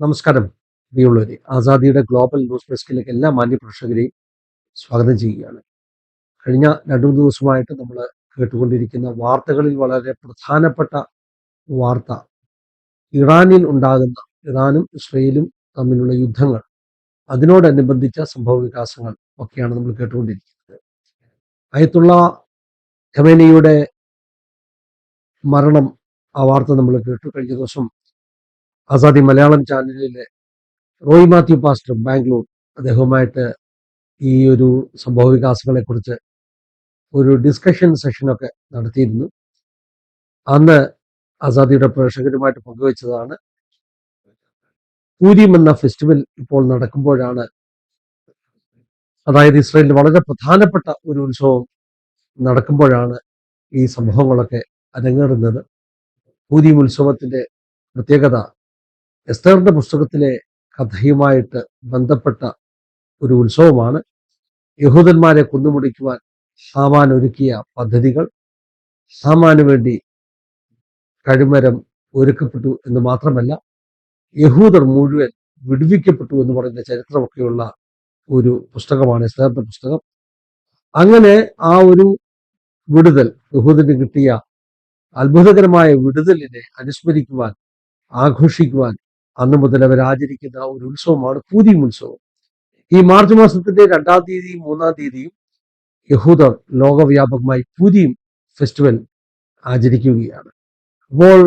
നമസ്കാരം പ്രിയമുള്ളവരെ. ആസാദിയുടെ global news ഡെസ്കിലേക്ക് എല്ലാ മാന്യപ്രേക്ഷകരെയും സ്വാഗതം ചെയ്യുകയാണ്. കഴിഞ്ഞ രണ്ടു ദിവസമായിട്ട് നമ്മൾ കേട്ടുകൊണ്ടിരിക്കുന്ന വാർത്തകളിൽ വളരെ പ്രധാനപ്പെട്ട വാർത്ത ഇറാനിൽ ഉണ്ടാകുന്ന ഇറാനും ഇസ്രയേലും തമ്മിലുള്ള യുദ്ധങ്ങൾ, അതിനോടനുബന്ധിച്ച സംഭവ വികാസങ്ങൾ ഒക്കെയാണ് നമ്മൾ കേട്ടുകൊണ്ടിരിക്കുന്നത്. അയത്തുള്ള ഖമേനിയുടെ മരണം, ആ വാർത്ത നമ്മൾ കേട്ടു. കഴിഞ്ഞ ദിവസം ആസാദി മലയാളം ചാനലിലെ റോയ് മാത്യു പാസ്റ്റർ ബാംഗ്ലൂർ, അദ്ദേഹവുമായിട്ട് ഈ ഒരു സംഭവ വികാസങ്ങളെ കുറിച്ച് ഒരു ഡിസ്കഷൻ സെഷനൊക്കെ നടത്തിയിരുന്നു. അന്ന് ആസാദിയുടെ പ്രേക്ഷകരുമായിട്ട് പങ്കുവച്ചതാണ്, പൂരീം എന്ന ഫെസ്റ്റിവൽ ഇപ്പോൾ നടക്കുമ്പോഴാണ്, അതായത് ഇസ്രായേലിൽ വളരെ പ്രധാനപ്പെട്ട ഒരു ഉത്സവം നടക്കുമ്പോഴാണ് ഈ സംഭവങ്ങളൊക്കെ അരങ്ങേറുന്നത്. പൂരീം ഉത്സവത്തിന്റെ പ്രത്യേകത എസ്തേറിന്റെ പുസ്തകത്തിലെ കഥയുമായിട്ട് ബന്ധപ്പെട്ട ഒരു ഉത്സവമാണ്. യഹൂദന്മാരെ കൊന്നുമുടിക്കുവാൻ ഹാമാൻ ഒരുക്കിയ പദ്ധതികൾ, ഹാമാന് വേണ്ടി കഴിമരം ഒരുക്കപ്പെട്ടു എന്ന് മാത്രമല്ല, യഹൂദർ മുഴുവൻ വിടുവിക്കപ്പെട്ടു എന്ന് പറയുന്ന ചരിത്രമൊക്കെയുള്ള ഒരു പുസ്തകമാണ് എസ്തേറിന്റെ പുസ്തകം. അങ്ങനെ ആ ഒരു വിടുതൽ, യഹൂദന് കിട്ടിയ അത്ഭുതകരമായ വിടുതലിനെ അനുസ്മരിക്കുവാൻ, ആഘോഷിക്കുവാൻ അന്ന് മുതൽ അവർ ആചരിക്കുന്ന ഒരു ഉത്സവമാണ് പൂരീം ഉത്സവം. ഈ മാർച്ച് മാസത്തിന്റെ 2-ാം തീയതിയും 3-ാം തീയതിയും യഹൂദർ ലോകവ്യാപകമായി പൂരീം ഫെസ്റ്റിവൽ ആചരിക്കുകയാണ്. അപ്പോൾ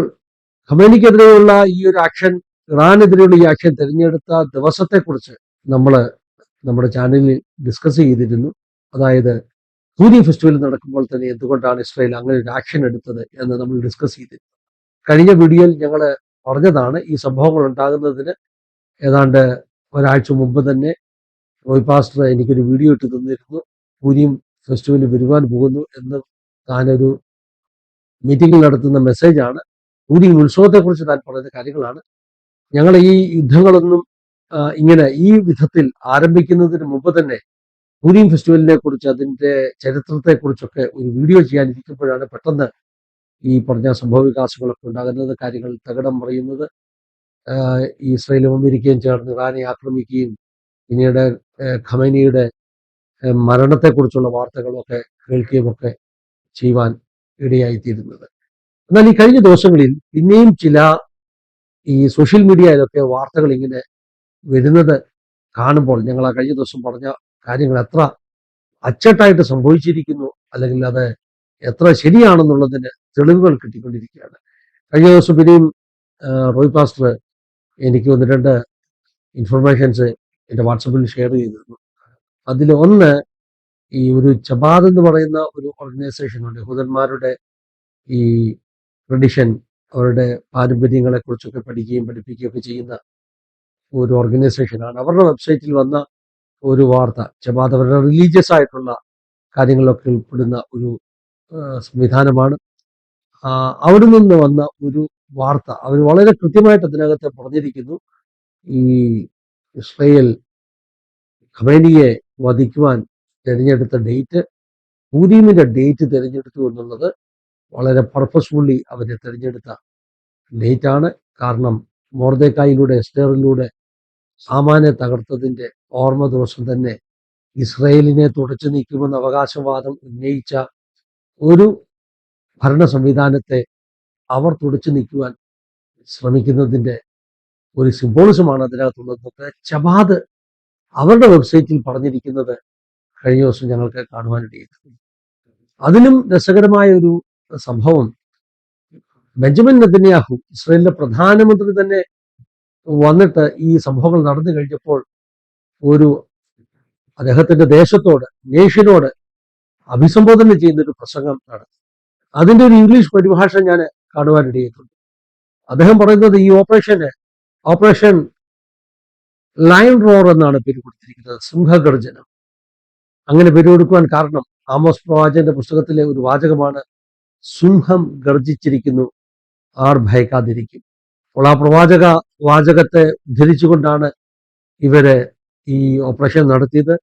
ഖമേനിക്കെതിരെയുള്ള ഈ ഒരു ആക്ഷൻ, ഇറാനെതിരെയുള്ള ഈ ആക്ഷൻ തിരഞ്ഞെടുത്ത ദിവസത്തെക്കുറിച്ച് നമ്മൾ നമ്മുടെ ചാനലിൽ ഡിസ്കസ് ചെയ്തിരുന്നു. അതായത് പൂരീം ഫെസ്റ്റിവൽ നടക്കുമ്പോൾ തന്നെ എന്തുകൊണ്ടാണ് ഇസ്രായേൽ അങ്ങനെ ഒരു ആക്ഷൻ എടുത്തത് എന്ന് നമ്മൾ ഡിസ്കസ് ചെയ്തിരുന്നു. കഴിഞ്ഞ വീഡിയോയിൽ ഞങ്ങൾ പറഞ്ഞതാണ്, ഈ സംഭവങ്ങൾ ഉണ്ടാകുന്നതിന് ഏതാണ്ട് ഒരാഴ്ച മുമ്പ് തന്നെ റോയ് പാസ്റ്റർ എനിക്കൊരു വീഡിയോ ഇട്ട് തന്നിരുന്നു. പൂരീം ഫെസ്റ്റിവൽ വരുവാൻ പോകുന്നു എന്ന് താനൊരു മീറ്റിംഗിൽ നടത്തുന്ന മെസ്സേജാണ്. പൂരീം ഉത്സവത്തെക്കുറിച്ച് താൻ പറയുന്ന കാര്യങ്ങളാണ്. ഞങ്ങൾ ഈ യുദ്ധങ്ങളൊന്നും ഇങ്ങനെ ഈ വിധത്തിൽ ആരംഭിക്കുന്നതിന് മുമ്പ് തന്നെ പൂരീം ഫെസ്റ്റിവലിനെ കുറിച്ച്, അതിൻ്റെ ചരിത്രത്തെക്കുറിച്ചൊക്കെ ഒരു വീഡിയോ ചെയ്യാനിരിക്കുമ്പോഴാണ് പെട്ടെന്ന് ഈ പറഞ്ഞ സംഭവ വികാസങ്ങളൊക്കെ ഉണ്ടാകുന്നത്, കാര്യങ്ങൾ തകിടം മറിയുന്നത്. ഇസ്രായേലും അമേരിക്കയും ചേർന്ന് ഇറാനെ ആക്രമിക്കുകയും പിന്നീട് ഖമേനിയുടെ മരണത്തെക്കുറിച്ചുള്ള വാർത്തകളൊക്കെ കേൾക്കുകയും ഒക്കെ ചെയ്യുവാൻ ഇടയായിത്തീരുന്നത്. എന്നാൽ ഈ കഴിഞ്ഞ ദിവസങ്ങളിൽ പിന്നെയും ചില ഈ സോഷ്യൽ മീഡിയയിലൊക്കെ വാർത്തകൾ ഇങ്ങനെ വരുന്നത് കാണുമ്പോൾ ഞങ്ങൾ ആ കഴിഞ്ഞ ദിവസം പറഞ്ഞ കാര്യങ്ങൾ എത്ര അച്ചട്ടായിട്ട് സംഭവിച്ചിരിക്കുന്നു, അല്ലെങ്കിൽ അത് എത്ര ശരിയാണെന്നുള്ളതിന് തെളിവുകൾ കിട്ടിക്കൊണ്ടിരിക്കുകയാണ്. കഴിഞ്ഞ ദിവസം പിന്നെയും റോയ് പാസ്റ്റർ എനിക്ക് 1-2 ഇൻഫർമേഷൻസ് എൻ്റെ വാട്സപ്പിൽ ഷെയർ ചെയ്തിരുന്നു. അതിൽ ഒന്ന്, ഈ ഒരു ജബാദ് എന്ന് പറയുന്ന ഒരു ഓർഗനൈസേഷനുണ്ട്. യഹൂദന്മാരുടെ ഈ ട്രഡിഷൻ, അവരുടെ പാരമ്പര്യങ്ങളെ കുറിച്ചൊക്കെ പഠിക്കുകയും പഠിപ്പിക്കുകയൊക്കെ ചെയ്യുന്ന ഒരു ഓർഗനൈസേഷനാണ്. അവരുടെ വെബ്സൈറ്റിൽ വന്ന ഒരു വാർത്ത, ജബാദ് അവരുടെ റിലീജിയസ് ആയിട്ടുള്ള കാര്യങ്ങളിലൊക്കെ ഉൾപ്പെടുന്ന ഒരു സംവിധാനമാണ്. അവിടെ നിന്ന് വന്ന ഒരു വാർത്ത, അവർ വളരെ കൃത്യമായിട്ട് അതിനകത്ത് പറഞ്ഞിരിക്കുന്നു, ഈ ഇസ്രായേൽ ഖമേനിയെ വധിക്കുവാൻ തിരഞ്ഞെടുത്ത ഡേറ്റ്, പൂരീമിന്റെ ഡേറ്റ് തിരഞ്ഞെടുത്തു എന്നുള്ളത് വളരെ പർപ്പസ്ഫുള്ളി അവരെ തിരഞ്ഞെടുത്ത ഡേറ്റാണ്. കാരണം മൊർദെഖായിലൂടെ, എസ്തേറിലൂടെ ഹാമാനെ തകർത്തതിന്റെ ഓർമ്മ ദിവസം തന്നെ ഇസ്രായേലിനെ തുടച്ചു നീക്കുമെന്ന അവകാശവാദം ഉന്നയിച്ച ഒരു ഭരണ സംവിധാനത്തെ അവർ തുടച്ചു നീക്കുവാൻ ശ്രമിക്കുന്നതിന്റെ ഒരു സിംബോളിസമാണ് അതിനകത്തുള്ളത്. ജബാദ് അവരുടെ വെബ്സൈറ്റിൽ പറഞ്ഞിരിക്കുന്നത് കഴിഞ്ഞ ദിവസം ഞങ്ങൾക്ക് കാണുവാനിടയായി. അതിലും രസകരമായ ഒരു സംഭവം, ബെഞ്ചമിൻ നെതന്യാഹു, ഇസ്രായേലിന്റെ പ്രധാനമന്ത്രി തന്നെ വന്നിട്ട് ഈ സംഭവങ്ങൾ നടന്നു കഴിഞ്ഞപ്പോൾ ഒരു അദ്ദേഹത്തിന്റെ ദേശത്തോട്, നേഷനോട് അഭിസംബോധന ചെയ്യുന്നൊരു പ്രസംഗം നടത്തി. അതിന്റെ ഒരു ഇംഗ്ലീഷ് പരിഭാഷ ഞാൻ കാണുവാനിടയായിട്ടുണ്ട്. അദ്ദേഹം പറയുന്നത്, ഈ ഓപ്പറേഷൻ ലയൺ റോർ എന്നാണ് പേര് കൊടുത്തിരിക്കുന്നത്, സിംഹഗർജനം. അങ്ങനെ പേര് കൊടുക്കുവാൻ കാരണം ആമോസ് പ്രവാചകന്റെ പുസ്തകത്തിലെ ഒരു വാചകമാണ്, സിംഹം ഗർജിച്ചിരിക്കുന്നു, ആർ ഭയക്കാതിരിക്കും. അപ്പോൾ ആ പ്രവാചക വാചകത്തെ ഉദ്ധരിച്ചുകൊണ്ടാണ് ഇവര് ഈ ഓപ്പറേഷൻ നടത്തിയത്,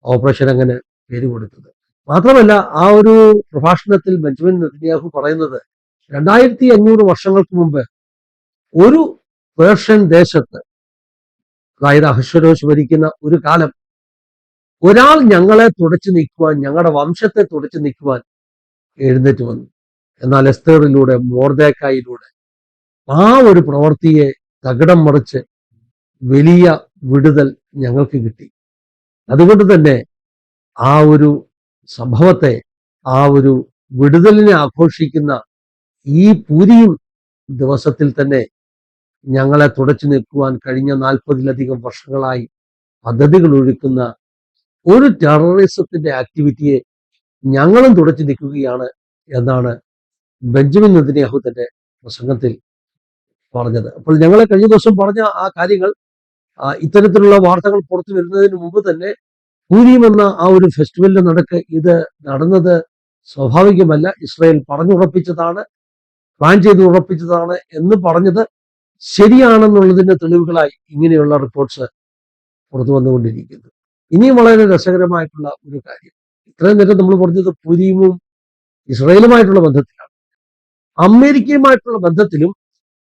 ഓപ്പറേഷൻ അങ്ങനെ പേര് കൊടുത്തത്. മാത്രമല്ല, ആ ഒരു പ്രഭാഷണത്തിൽ ബെഞ്ചമിൻ നെതന്യാഹു പറയുന്നത്, 2500 വർഷങ്ങൾക്ക് മുമ്പ് ഒരു പേർഷ്യൻ ദേശത്ത് അതായത് അഹശ്വരോഷ് ഭരിക്കുന്ന ഒരു കാലം ഒരാൾ ഞങ്ങളെ തുടച്ചു നീക്കുവാൻ, ഞങ്ങളുടെ വംശത്തെ തുടച്ചു നീക്കുവാൻ എഴുന്നേറ്റ് വന്നു. എന്നാൽ എസ്തേറിലൂടെ, മൊർദെഖായിലൂടെ ആ ഒരു പ്രവൃത്തിയെ തകിടം മറിച്ച് വലിയ വിടുതൽ ഞങ്ങൾക്ക് കിട്ടി. അതുകൊണ്ട് തന്നെ ആ ഒരു സംഭവത്തെ, ആ ഒരു വിടുതലിനെ ആഘോഷിക്കുന്ന ഈ പൂരിയും ദിവസത്തിൽ തന്നെ ഞങ്ങളെ തുടച്ചു നിൽക്കുവാൻ കഴിഞ്ഞ 40-ലധികം വർഷങ്ങളായി പദ്ധതികൾ ഒരുക്കുന്ന ഒരു ടെററിസത്തിന്റെ ആക്ടിവിറ്റിയെ ഞങ്ങളും തുടച്ചു നിൽക്കുകയാണ് എന്നാണ് ബെഞ്ചമിൻ നെതന്യാഹു തന്റെ പ്രസംഗത്തിൽ പറഞ്ഞത്. അപ്പോൾ ഞങ്ങളെ കഴിഞ്ഞ ദിവസം പറഞ്ഞ ആ കാര്യങ്ങൾ, ഇത്തരത്തിലുള്ള വാർത്തകൾ പുറത്തു വരുന്നതിന് മുമ്പ് തന്നെ പൂരീം എന്ന ആ ഒരു ഫെസ്റ്റിവലിന്റെ നടക്ക് ഇത് നടന്നത് സ്വാഭാവികമല്ല, ഇസ്രായേൽ പറഞ്ഞുറപ്പിച്ചതാണ്, പ്ലാൻ ചെയ്ത് ഉറപ്പിച്ചതാണ് എന്ന് പറഞ്ഞത് ശരിയാണെന്നുള്ളതിന്റെ തെളിവുകളായി ഇങ്ങനെയുള്ള റിപ്പോർട്ട്സ് പുറത്തു വന്നുകൊണ്ടിരിക്കുന്നു. ഇനിയും വളരെ രസകരമായിട്ടുള്ള ഒരു കാര്യം, ഇത്രയും നേരം നമ്മൾ പറഞ്ഞത് പൂരീമും ഇസ്രായേലുമായിട്ടുള്ള ബന്ധത്തിലാണ്. അമേരിക്കയുമായിട്ടുള്ള ബന്ധത്തിലും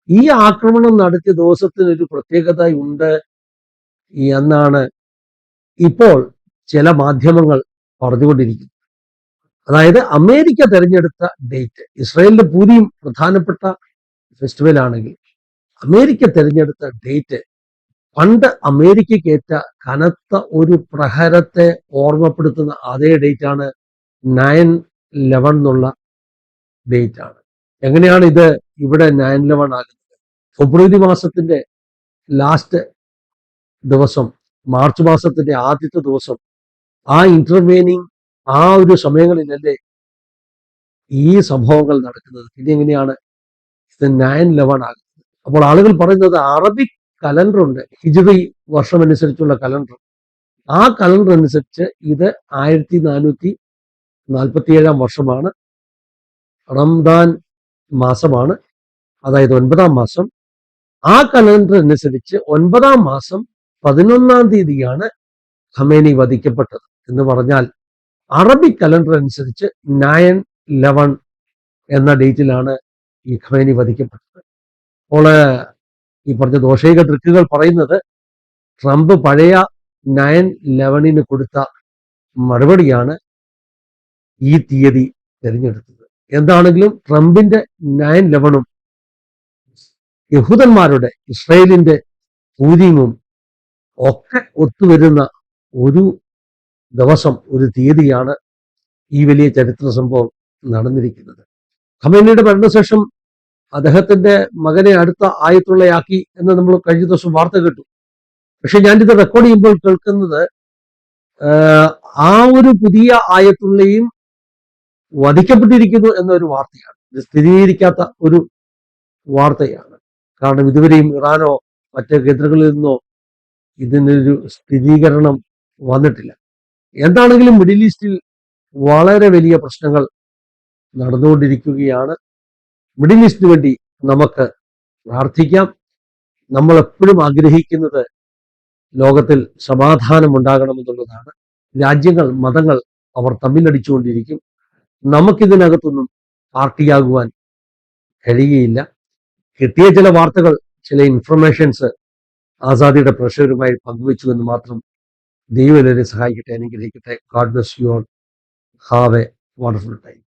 ഈ ആക്രമണം നടത്തിയ ദിവസത്തിന് ഒരു പ്രത്യേകത ഉണ്ട് എന്നാണ് ഇപ്പോൾ ചില മാധ്യമങ്ങൾ പറഞ്ഞുകൊണ്ടിരിക്കുന്നത്. അതായത് അമേരിക്ക തെരഞ്ഞെടുത്ത ഡേറ്റ്, ഇസ്രായേലിന്റെ പൂരിയും പ്രധാനപ്പെട്ട ഫെസ്റ്റിവൽ ആണെങ്കിൽ അമേരിക്ക തെരഞ്ഞെടുത്ത ഡേറ്റ് പണ്ട് അമേരിക്കയ്ക്കേറ്റ കനത്ത ഒരു പ്രഹരത്തെ ഓർമ്മപ്പെടുത്തുന്ന അതേ ഡേറ്റ് ആണ് 9/11 എന്നുള്ള ഡേറ്റ് ആണ്. എങ്ങനെയാണ് ഇത് ഇവിടെ 9/11 ആകുന്നത്? ഫെബ്രുവരി മാസത്തിന്റെ ലാസ്റ്റ് ദിവസം, മാർച്ച് മാസത്തിന്റെ ആദ്യത്തെ ദിവസം, ആ ഇന്റർവെയിനിങ് ആ ഒരു സമയങ്ങളിലല്ലേ ഈ സംഭവങ്ങൾ നടക്കുന്നത്. പിന്നെ എങ്ങനെയാണ് ഇത് 9/11 ആകുന്നത്? അപ്പോൾ ആളുകൾ പറയുന്നത് അറബിക് കലണ്ടർ ഉണ്ട്, ഹിജ്റി വർഷമനുസരിച്ചുള്ള കലണ്ടർ. ആ കലണ്ടർ അനുസരിച്ച് ഇത് 1447 വർഷമാണ്, റംദാൻ മാസമാണ്, അതായത് 9-ാം മാസം. ആ കലണ്ടർ അനുസരിച്ച് 9-ാം മാസം 11-ാം തീയതിയാണ് ഖമേനി വധിക്കപ്പെട്ടത്. എന്ന് പറഞ്ഞാൽ അറബിക് കലണ്ടർ അനുസരിച്ച് 9/11 എന്ന ഡേറ്റിലാണ് ഈ ഖമേനി വധിക്കപ്പെട്ടത്. അപ്പോൾ ഈ പറഞ്ഞ ദോഷൈക ദൃക്കുകൾ പറയുന്നത് ട്രംപ് പഴയ 9/11 കൊടുത്ത മറുപടിയാണ് ഈ തീയതി തിരഞ്ഞെടുത്തത്. എന്താണെങ്കിലും ട്രംപിന്റെ 9/11 യഹൂദന്മാരുടെ, ഇസ്രായേലിന്റെ പൂരീമും ഒക്കെ ഒത്തുവരുന്ന ഒരു ദിവസം, ഒരു തീയതിയാണ് ഈ വലിയ ചരിത്ര സംഭവം നടന്നിരിക്കുന്നത്. ഖമേനിയുടെ മരണശേഷം അദ്ദേഹത്തിന്റെ മകനെ അടുത്ത ആയത്തുള്ളയാക്കി എന്ന് നമ്മൾ കഴിഞ്ഞ ദിവസം വാർത്ത കേട്ടു. പക്ഷെ ഞാനിത് റെക്കോർഡ് ചെയ്യുമ്പോൾ കേൾക്കുന്നത് ആ ഒരു പുതിയ ആയത്തുള്ളയും വധിക്കപ്പെട്ടിരിക്കുന്നു എന്നൊരു വാർത്തയാണ്. ഇത് സ്ഥിരീകരിക്കാത്ത ഒരു വാർത്തയാണ്. കാരണം ഇതുവരെയും ഇറാനോ മറ്റ് കേന്ദ്രങ്ങളിൽ നിന്നോ ഇതിനൊരു സ്ഥിരീകരണം വന്നിട്ടില്ല. എന്താണെങ്കിലും മിഡിൽ ഈസ്റ്റിൽ വളരെ വലിയ പ്രശ്നങ്ങൾ നടന്നുകൊണ്ടിരിക്കുകയാണ്. മിഡിൽ ഈസ്റ്റിന് വേണ്ടി നമുക്ക് പ്രാർത്ഥിക്കാം. നമ്മൾ എപ്പോഴും ആഗ്രഹിക്കുന്നത് ലോകത്തിൽ സമാധാനം ഉണ്ടാകണമെന്നുള്ളതാണ്. രാജ്യങ്ങൾ, മതങ്ങൾ അവർ തമ്മിലടിച്ചുകൊണ്ടിരിക്കും. നമുക്കിതിനകത്തൊന്നും പാർട്ടിയാകുവാൻ കഴിയുകയില്ല. കിട്ടിയ ചില വാർത്തകൾ, ചില ഇൻഫർമേഷൻസ് ആസാദിയുടെ പ്രേക്ഷകരുമായി പങ്കുവെച്ചു എന്ന് മാത്രം. ദൈവം എല്ലാവരെയും സഹായിക്കട്ടെ, അനുഗ്രഹിക്കട്ടെ. God bless you all. Have A wonderful time.